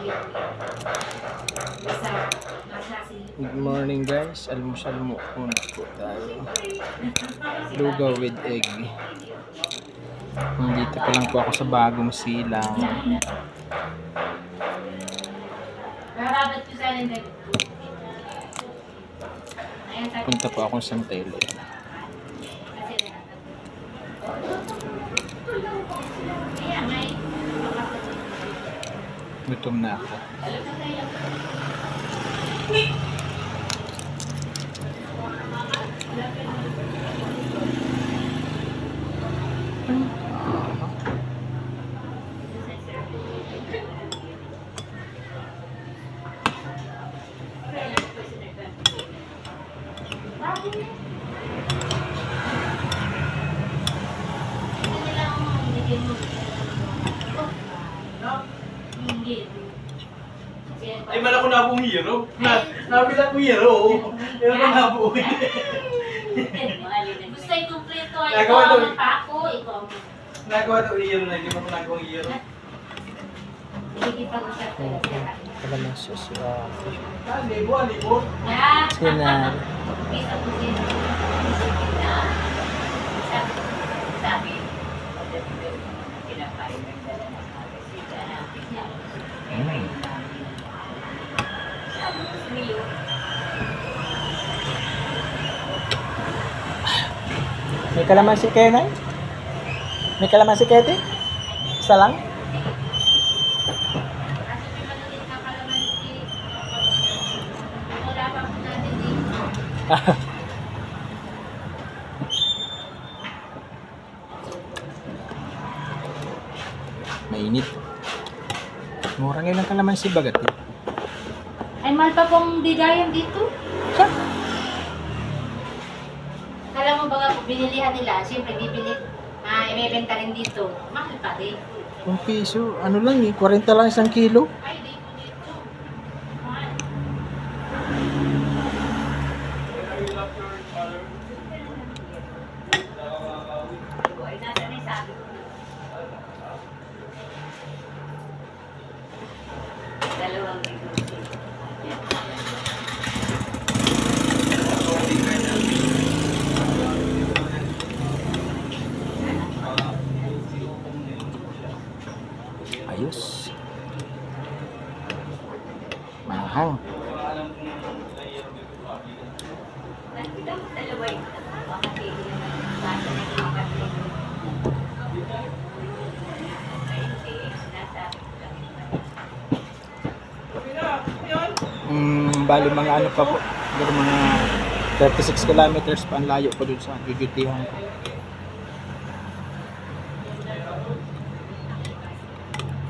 Good morning guys, almusal mo muna po tayo. Lugaw with egg. Dito pa lang po ako sa bagong silang. Punta po akong Santelo. Gutom na ako. Ay, man ako na pong hero. Nabilang ko hero. Pero na po. Gusto i-kompleto ay ikaw ang pako, ikaw. Nagawa ito hero na, hindi mo ko nagawang hero. Ikipag-usap ko. Kalamansi siya. Libo. Sinan. Isa ko sino. Sabi, kinakain ng dala ng alasita natin niya. Sabi ko sa'yo. May kalamansi kayo na? May kalamansi kayo din? Isa lang? Mainit. Mura ngayon ang kalamansi bagat eh. Ay, mahal pa pong bigayan dito. Saan? Kala mo ba kung binilihan nila, siyempre bibili, ibebenta rin dito. Mahal pa rin. 1 piso. Ano lang eh. 40 lang isang kilo. Ay, dito. Mahal. Ay, nasa na sabi ko. Dalawang libo. Ayos. Mahang. Dalawa yun. Makatili naman. Basta na yung makatili. Bali mga ano pa po. Siguro mga 36 kilometers pa ang layo ko dun sa Jujutihan ko.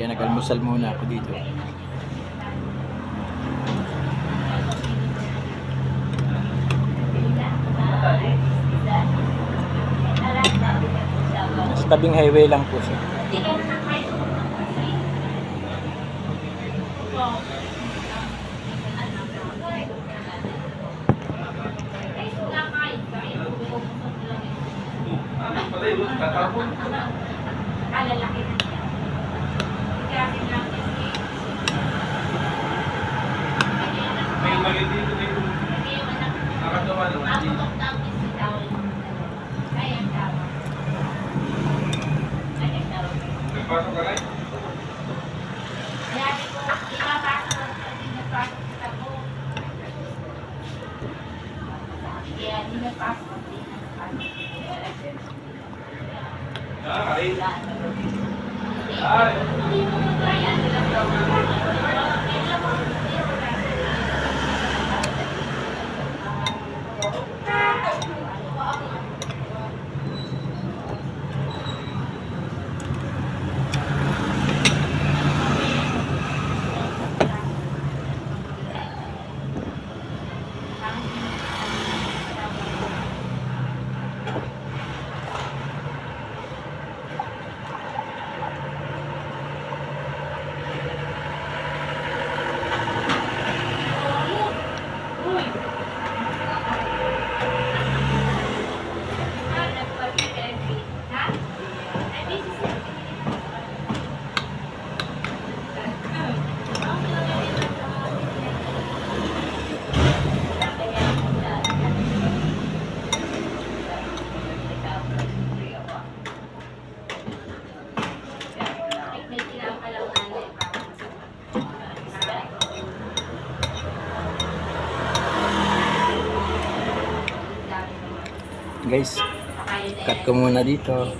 Kaya nag-almusal muna ako dito. Sa tabing highway lang po siya. Kalalaki na siya. Kasi lang kasi. May magandito dito. Nakatawa naman. Nagpasok ka rin? Karin. Ay. Guys, Saka yun eh. cut ko muna dito.